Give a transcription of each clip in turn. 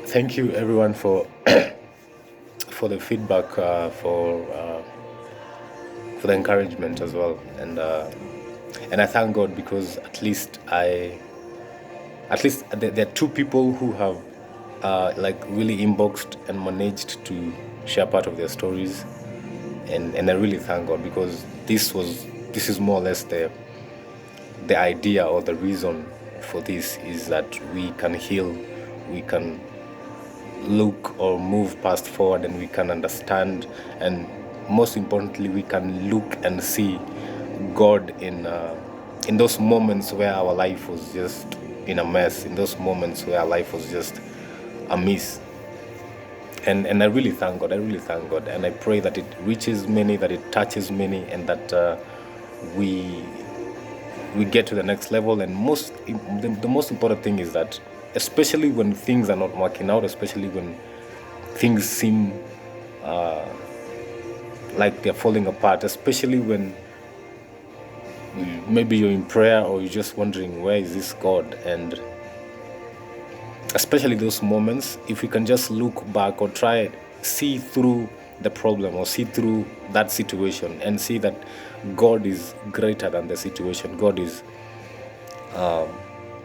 Thank you, everyone, for for the feedback, for the encouragement as well, and I thank God because at least there are two people who have like really inboxed and managed to share part of their stories, and I really thank God because this is more or less the idea or the reason for this is that we can heal, we can look or move past forward, and we can understand, and most importantly we can look and see God in those moments where our life was just in a mess, in those moments where our life was just a miss. And I really thank God, I really thank God, and I pray that it reaches many, that it touches many, and that we we get to the next level. And the most important thing is that, especially when things are not working out, especially when things seem like they're falling apart, especially when maybe you're in prayer or you're just wondering, where is this God? And especially those moments, if we can just look back or try see through the problem or see through that situation and see that God is greater than the situation. God is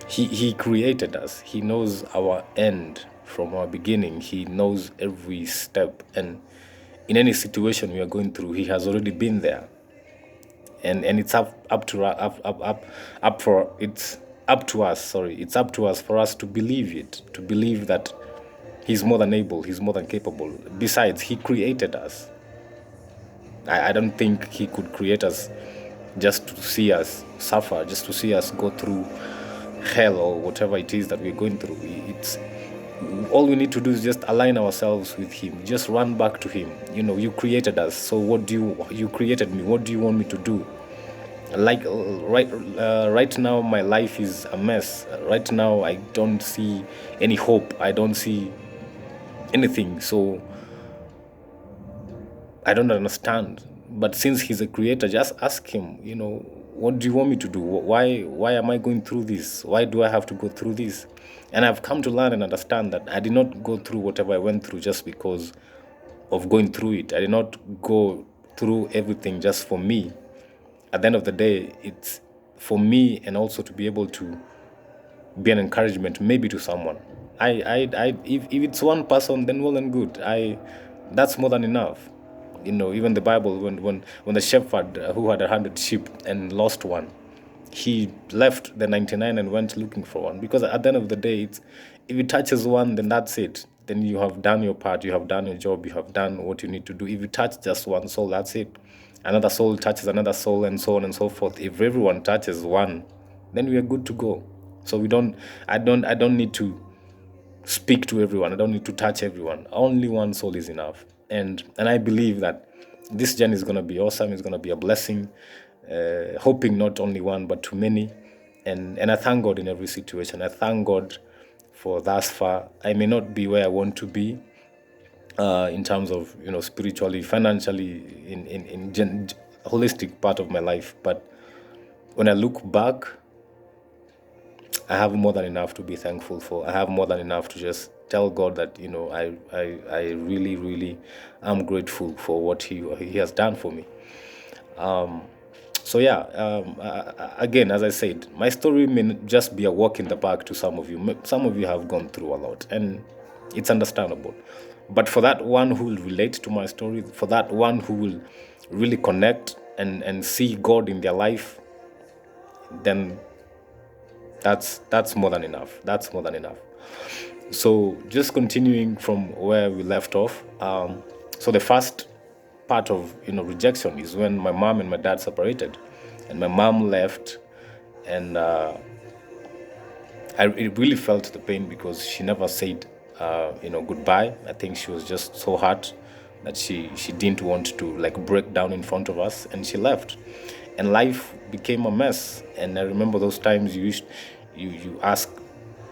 he created us. He knows our end from our beginning. He knows every step, and in any situation we are going through, he has already been there. And it's up to up for it's up to us. Sorry, it's up to us for us to believe it, to believe that he's more than able, he's more than capable. Besides, he created us. I don't think he could create us just to see us suffer, just to see us go through hell or whatever it is that we're going through. It's all we need to do is just align ourselves with him, just run back to him. You created us, so what do you created me, what do you want me to do? Like right now my life is a mess. Right now I don't see any hope, I don't see anything, so I don't understand. But since he's a creator, just ask him, what do you want me to do? Why am I going through this? Why do I have to go through this? And I've come to learn and understand that I did not go through whatever I went through just because of going through it. I did not go through everything just for me. At the end of the day, it's for me, and also to be able to be an encouragement maybe to someone. If it's one person, then well and good. That's more than enough. Even the Bible, when the shepherd who had 100 sheep and lost one, he left the 99 and went looking for one. Because at the end of the day, if it touches one, then that's it. Then you have done your part, you have done your job, you have done what you need to do. If you touch just one soul, that's it. Another soul touches another soul, and so on and so forth. If everyone touches one, then we are good to go. So I don't need to speak to everyone. I don't need to touch everyone. Only one soul is enough. And I believe that this journey is going to be awesome. It's going to be a blessing. Hoping not only one, but to many. And I thank God in every situation. I thank God for thus far. I may not be where I want to be in terms of spiritually, financially, in holistic part of my life. But when I look back, I have more than enough to be thankful for. I have more than enough to just tell God that I really, really am grateful for what He has done for me. So yeah, again, as I said, my story may just be a walk in the park to some of you. Some of you have gone through a lot, and it's understandable. But for that one who will relate to my story, for that one who will really connect and see God in their life, then that's more than enough. That's more than enough. So just continuing from where we left off. So the first part of rejection is when my mom and my dad separated, and my mom left, and I really felt the pain because she never said goodbye. I think she was just so hurt that she didn't want to like break down in front of us, and she left, and life became a mess. And I remember those times you asked.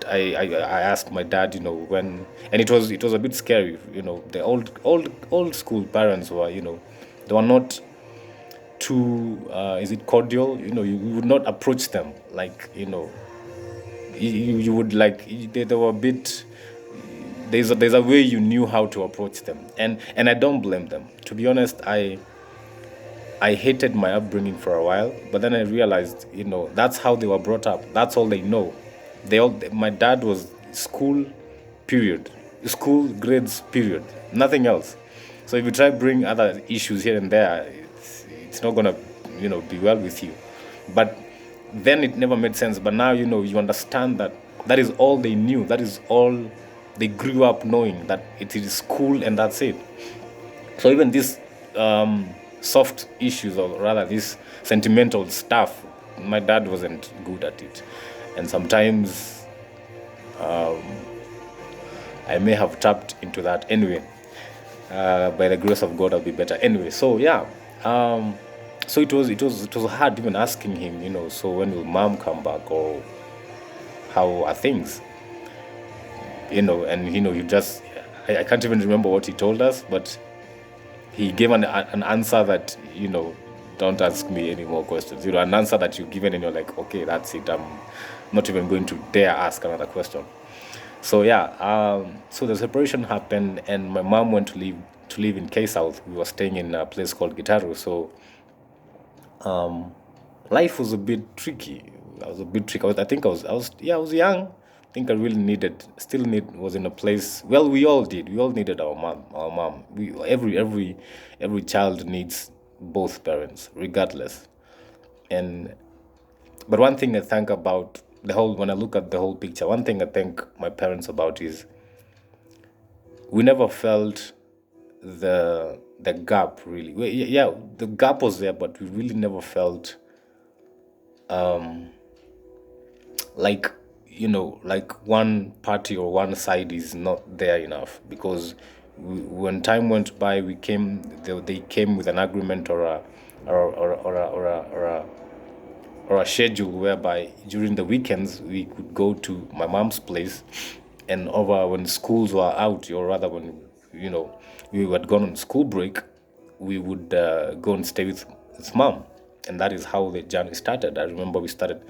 I asked my dad, when, and it was a bit scary. The old school parents were, they were not too is it cordial. You would not approach them like, you would like, they were a bit, there's a way you knew how to approach them, and I don't blame them. To be honest, I hated my upbringing for a while, but then I realized, that's how they were brought up. That's all they know. My dad was school, period, school grades, period, nothing else. So if you try bring other issues here and there, it's not gonna, be well with you. But then it never made sense. But now you understand that that is all they knew. That is all they grew up knowing, that it is school and that's it. So even these soft issues, or rather this sentimental stuff, my dad wasn't good at it. And sometimes I may have tapped into that anyway. By the grace of God, I'll be better anyway. So yeah, so it was hard even asking him, so when will mom come back, or how are things, and you just, I can't even remember what he told us, but he gave an answer that, don't ask me any more questions. An answer that you've given and you're like, okay, that's it. I'm not even going to dare ask another question. So yeah, so the separation happened, and my mom went to live in K South. We were staying in a place called Gitaru. So life was a bit tricky. I was a bit tricky. I think I was young. I think I really was in a place. Well, we all did. We all needed our mom. Our mom. Every child needs both parents, regardless. And but one thing I think about when I look at the whole picture, one thing I thank my parents about is we never felt the gap really. Yeah, the gap was there, but we really never felt like like one party or one side is not there enough, because when time went by, they came with an agreement, or a schedule whereby during the weekends we could go to my mom's place, and over when schools were out, or rather when we had gone on school break, we would go and stay with mom. And that is how the journey started. I remember we started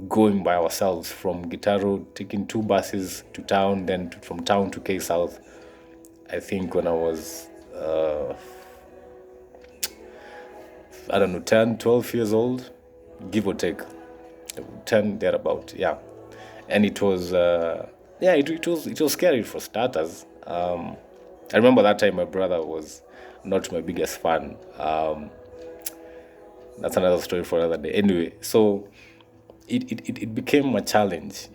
going by ourselves from Gitaro, taking 2 buses to town, then from town to K South. I think when I was I don't know, 10, 12 years old, give or take, 10 thereabout, yeah. And it was it was scary for starters. I remember that time my brother was not my biggest fan. That's another story for another day. Anyway, so it became a challenge,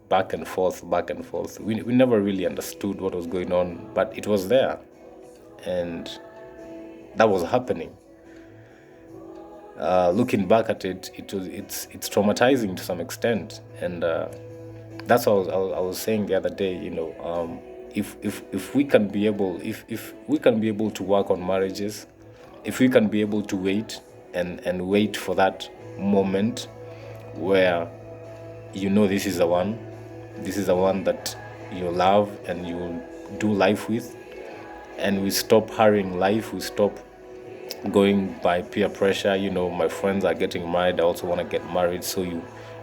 back and forth, back and forth. We never really understood what was going on, but it was there, and that was happening. Looking back at it, it's traumatizing to some extent, and that's what I was saying the other day. If we can be able, if we can be able to work on marriages, if we can be able to wait and wait for that moment where this is the one that you love and you will do life with, and we stop hurrying life, we stop going by peer pressure. My friends are getting married, I also want to get married, so you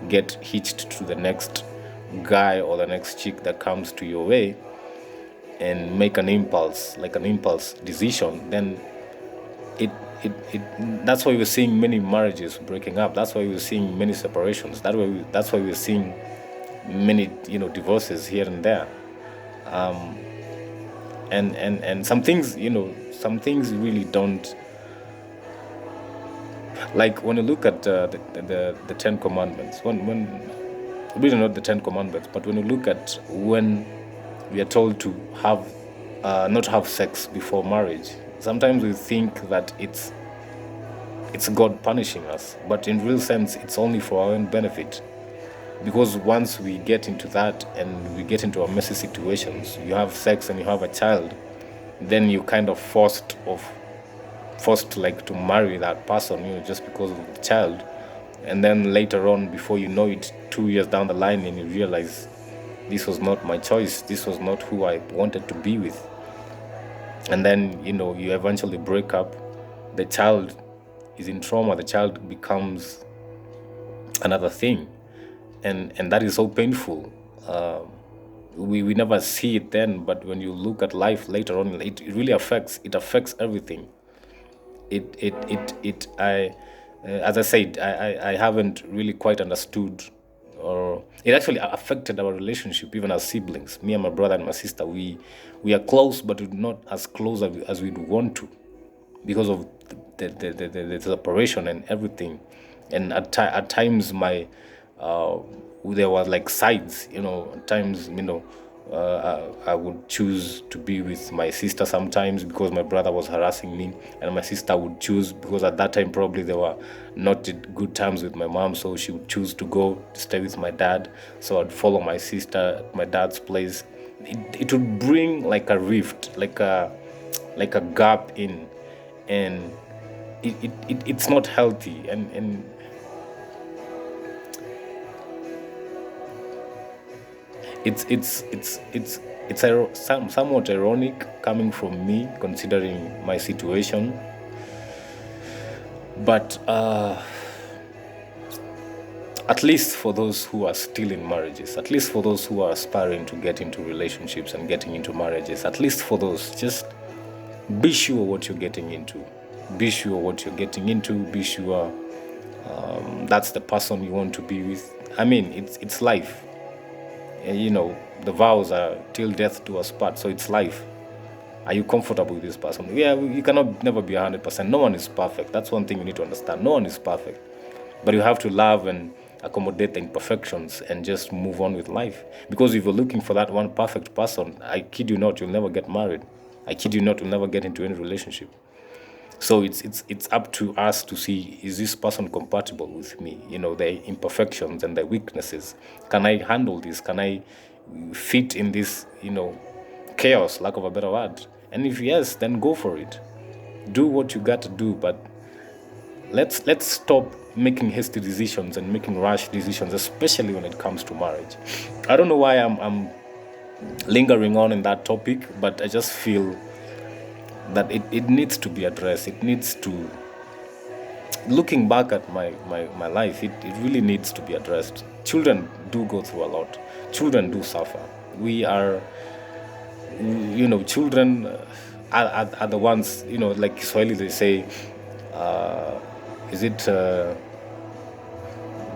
get hitched to the next guy or the next chick that comes to your way, and make an impulse decision. Then that's why we're seeing many marriages breaking up. That's why we're seeing many separations. That's why we're seeing many divorces here and there. And some things really don't, like when you look at the Ten Commandments. When really not the Ten Commandments, but when you look at when we are told to have not have sex before marriage, sometimes we think that it's God punishing us, but in real sense, it's only for our own benefit. Because once we get into that and we get into a messy situations, you have sex and you have a child, then you kind of forced like to marry that person, just because of the child. And then later on, before you know it, 2 years down the line, and you realize this was not my choice, this was not who I wanted to be with. And then you eventually break up. The child is in trauma. The child becomes another thing, and that is so painful. we never see it then, but when you look at life later on, it really affects everything. It as I said, I haven't really quite understood, or it actually affected our relationship even as siblings. Me and my brother and my sister, we are close, but we're not as close as we'd want to, because of the separation and everything. And at times my there were like sides, at times, I would choose to be with my sister sometimes because my brother was harassing me, and my sister would choose, because at that time probably there were not good times with my mom, so she would choose to go to stay with my dad. So I'd follow my sister at my dad's place. It would bring like a rift, like a gap in, and it's not healthy. And it's somewhat ironic coming from me, considering my situation. But at least for those who are still in marriages, at least for those who are aspiring to get into relationships and getting into marriages, at least for those, just be sure what you're getting into. Be sure what you're getting into. Be sure that's the person you want to be with. I mean, it's life. The vows are till death do us part, so it's life. Are you comfortable with this person? Yeah, you cannot never be 100%. No one is perfect. That's one thing you need to understand. No one is perfect. But you have to love and accommodate the imperfections and just move on with life. Because if you're looking for that one perfect person, I kid you not, you'll never get married. I kid you not, you'll never get into any relationship. So it's up to us to see, is this person compatible with me? The imperfections and the weaknesses. Can I handle this? Can I fit in this, chaos, lack of a better word? And if yes, then go for it. Do what you got to do, but let's stop making hasty decisions and making rash decisions, especially when it comes to marriage. I don't know why I'm lingering on in that topic, but I just feel that it needs to be addressed. It needs to, looking back at my life, it really needs to be addressed. Children do go through a lot. Children do suffer. We are, children are the ones, like Swahili they say, is it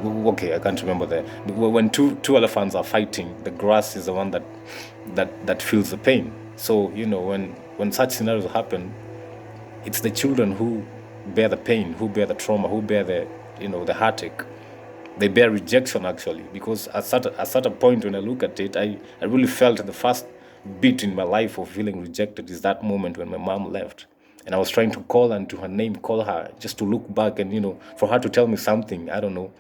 okay, I can't remember when two elephants are fighting, the grass is the one that feels the pain. So when such scenarios happen, it's the children who bear the pain, who bear the trauma, who bear the heartache. They bear rejection, actually, because at certain point when I look at it, I really felt the first bit in my life of feeling rejected is that moment when my mom left. And I was trying to call her, and to her name, call her, just to look back and, for her to tell me something, I don't know,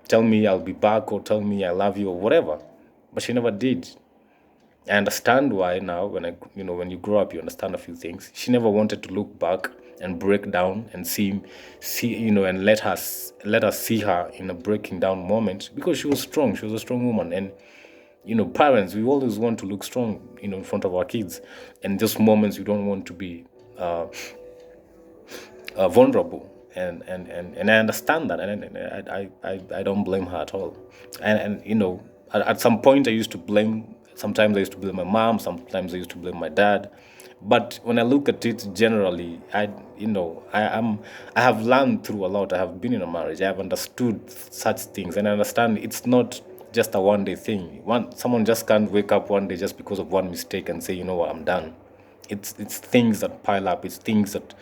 tell me I'll be back, or tell me I love you, or whatever. But she never did. I understand why now. When you grow up, you understand a few things. She never wanted to look back and break down and see, and let us see her in a breaking down moment, because she was strong. She was a strong woman. And parents, we always want to look strong, in front of our kids. And those moments, we don't want to be vulnerable. And I understand that, and I don't blame her at all. And at some point I used to blame. Sometimes I used to blame my mom. Sometimes I used to blame my dad. But when I look at it generally, I have learned through a lot. I have been in a marriage. I have understood such things, and I understand it's not just a one day thing. Someone just can't wake up one day just because of one mistake and say, you know what, I'm done. It's things that pile up. It's things that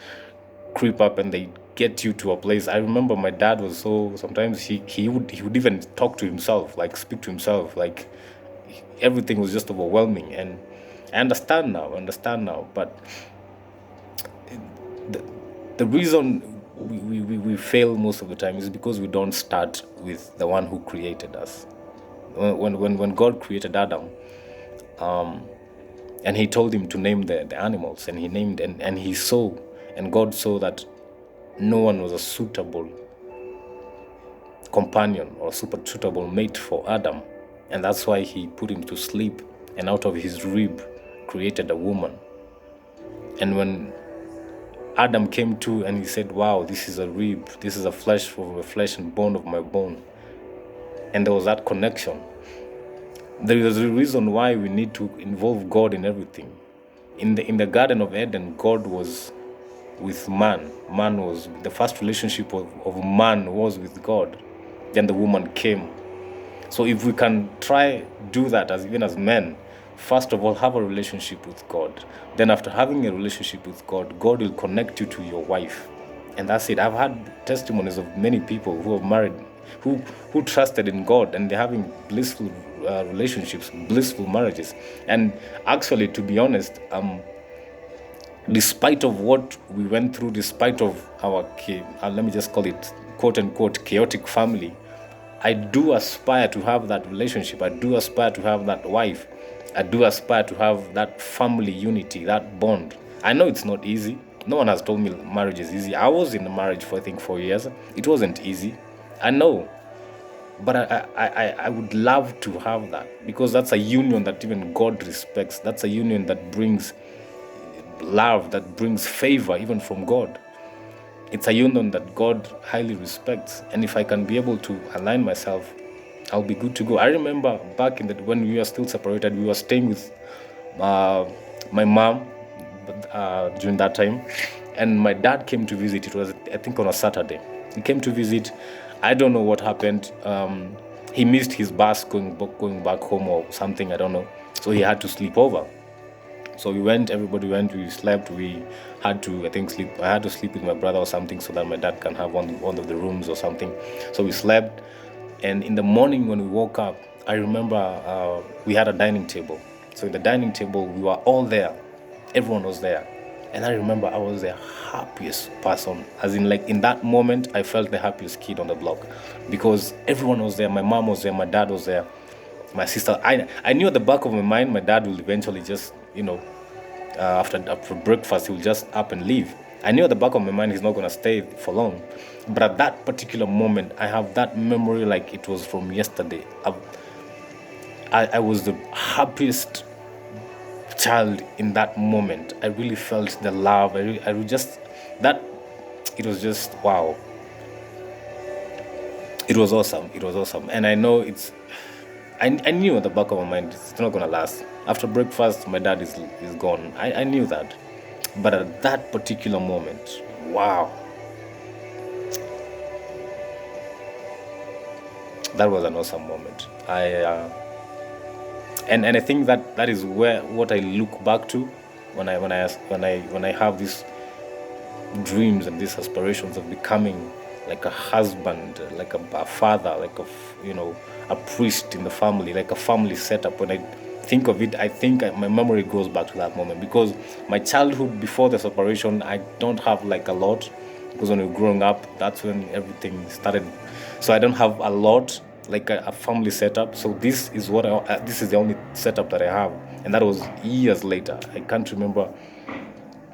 creep up, and they get you to a place. I remember my dad was so, sometimes he would even talk to himself, like speak to himself, like everything was just overwhelming. And I understand now, but the, the reason we fail most of the time is because we don't start with the one who created us. When God created Adam, and he told him to name the animals, and he named, and he saw, and God saw that no one was a suitable companion or suitable mate for Adam. And that's why he put him to sleep, and out of his rib created a woman. And when Adam came to, and he said, wow, this is a rib, this is a flesh of my flesh and bone of my bone, and there was that connection. There is a reason why we need to involve God in everything. In the Garden of Eden, God was with man. Man was the first relationship of man was with God. Then the woman came. So if we can try do that as even as men, first of all have a relationship with God. Then after having a relationship with God, God will connect you to your wife. And that's it. I've had testimonies of many people who are married, who who trusted in God, and they're having blissful relationships, blissful marriages. And actually, to be honest, despite of what we went through, despite of our let me just call it quote unquote chaotic family, I do aspire to have that relationship. I do aspire to have that wife. I do aspire to have that family unity, that bond. I know it's not easy. No one has told me marriage is easy. I was in a marriage for I think 4 years. It wasn't easy. I know. But I would love to have that, because that's a union that even God respects. That's a union that brings love, that brings favor even from God. It's a union that God highly respects. And if I can be able to align myself, I'll be good to go. I remember back in the when we were still separated, we were staying with uh, my mom during that time, and my dad came to visit. It was I think on a Saturday. He came to visit. I don't know what happened. He missed his bus going back home or something. I don't know. So he had to sleep over. So we went, everybody went, we slept, we had to, I think, sleep. I had to sleep with my brother or something so that my dad can have one of the rooms or something. So we slept. And in the morning when we woke up, I remember we had a dining table. So in the dining table, we were all there. Everyone was there. And I remember I was the happiest person. As in, like, in that moment, I felt the happiest kid on the block. Because everyone was there. My mom was there. My dad was there. My sister. I knew at the back of my mind, my dad will eventually just, after breakfast, he will just up and leave. I knew at the back of my mind he's not going to stay for long. But at that particular moment, I have that memory like it was from yesterday. I was the happiest child in that moment. I really felt the love. That, it was just, wow. It was awesome. It was awesome. And I know I knew at the back of my mind it's not going to last. After breakfast, my dad is gone. I knew that. But at that particular moment, wow, that was an awesome moment. And I think that is where what I look back to when I have these dreams and these aspirations of becoming like a husband, like a father, like a priest in the family, like a family setup. When I think of it, I think my memory goes back to that moment, because my childhood before the separation, I don't have like a lot, because when we were growing up, that's when everything started. So I don't have a lot like a family setup. So this is this is the only setup that I have, and that was years later. I can't remember.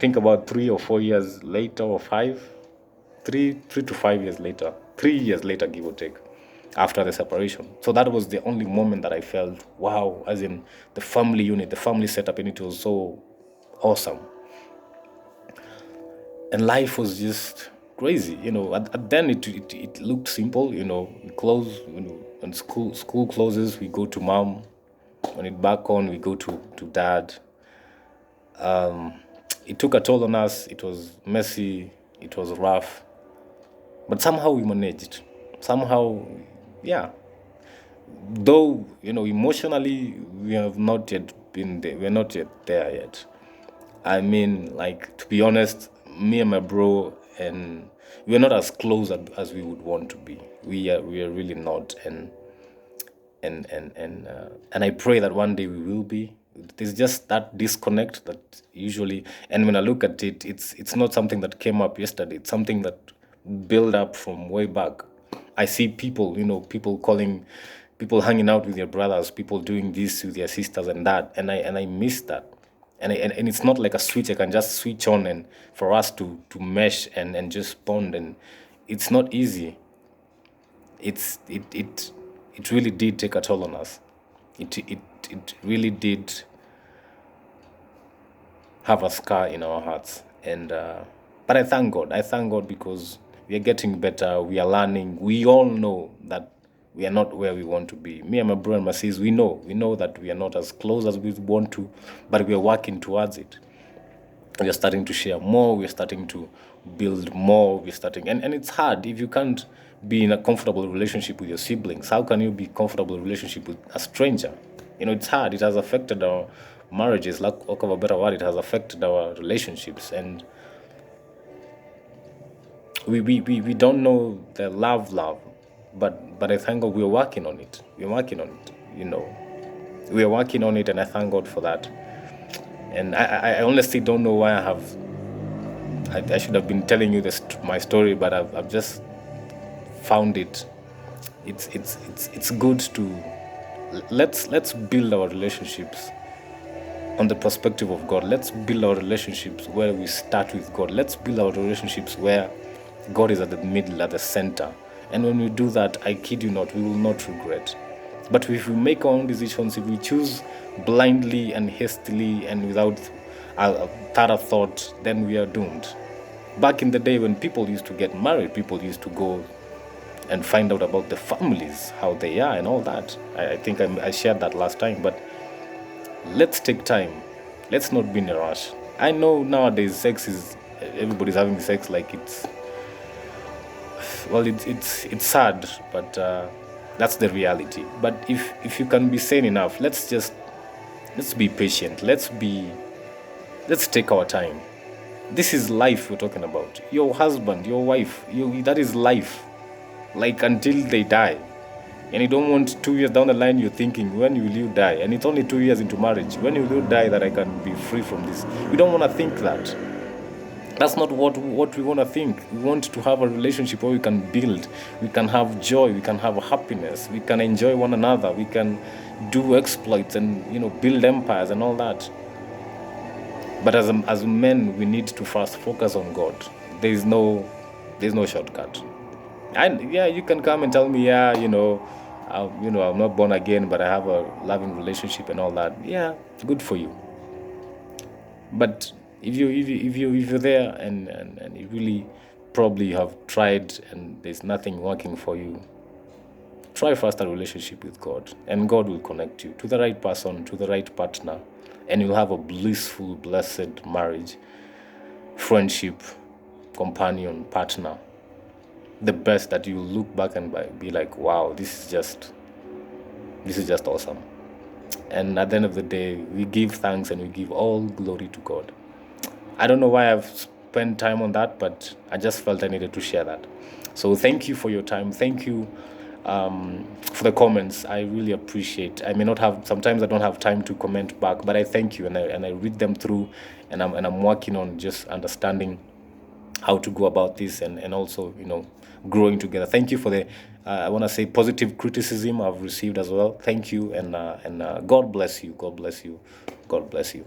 Think about 3 or 4 years later, or five, 3 to 5 years later, 3 years later, give or take, after the separation. So that was the only moment that I felt, wow, as in the family unit, the family setup, and it was so awesome. And life was just crazy, then it looked simple, we close, when school closes, we go to mom. When it back on, we go to dad. It took a toll on us. It was messy. It was rough. But somehow we managed. Somehow, yeah. Though, emotionally, we have not yet been there. We're not yet there yet. I mean, like, to be honest, me and my bro, and we're not as close as we would want to be. We are really not. And I pray that one day we will be. There's just that disconnect that usually, and when I look at it, it's not something that came up yesterday. It's something that built up from way back. I see people, people calling, people hanging out with their brothers, people doing this with their sisters and that, and I miss that. And it's not like a switch I can just switch on and for us to mesh and just bond. And it's not easy. It really did take a toll on us. It really did have a scar in our hearts. And but I thank God because we are getting better. We are learning. We all know that we are not where we want to be. Me and my brother and my sis, we know that we are not as close as we want to, but we are working towards it. We are starting to share more, we're starting to build more, we're starting, and it's hard if you can't be in a comfortable relationship with your siblings. How can you be comfortable relationship with a stranger? It's hard. It has affected our marriages, lack of a better word. It has affected our relationships, and we don't know the love, but I thank God we're working on it. We're working on it. We are working on it, and I thank God for that. And I honestly don't know why I should have been telling you my story, but I've just found it. It's good to let's build our relationships on the perspective of God. Let's build our relationships where we start with God. Let's build our relationships where God is at the middle, at the center. And when we do that, I kid you not, we will not regret. But if we make our own decisions, if we choose blindly and hastily and without a thorough thought, then we are doomed. Back in the day when people used to get married, people used to go and find out about the families, how they are, and all that. I think I shared that last time, but let's take time. Let's not be in a rush. I know nowadays sex is everybody's having sex like it's well, it's sad, but that's the reality. But if you can be sane enough, let's be patient. Let's take our time. This is life we're talking about. Your husband, your wife, that is life. Like until they die. And you don't want 2 years down the line, you're thinking, when will you die? And it's only 2 years into marriage. When will you die that I can be free from this? We don't want to think that. That's not what we want to think. We want to have a relationship where we can build, we can have joy, we can have happiness, we can enjoy one another, we can do exploits and build empires and all that. But as men, we need to first focus on God. There's no shortcut. And yeah, you can come and tell me, yeah, I'm not born again, but I have a loving relationship and all that. Yeah, good for you. But if you're there and you really probably have tried and there's nothing working for you, try first a relationship with God, and God will connect you to the right person, to the right partner, and you'll have a blissful, blessed marriage, friendship, companion, partner. The best that you look back and be like, wow, this is just awesome. And at the end of the day, we give thanks and we give all glory to God. I don't know why I've spent time on that, but I just felt I needed to share that. So thank you for your time. Thank you for the comments. I really appreciate. I may not have. Sometimes I don't have time to comment back, but I thank you and I read them through, and I'm working on just understanding how to go about this and also growing together. Thank you for the I want to say positive criticism I've received as well. Thank you, and God bless you. God bless you. God bless you.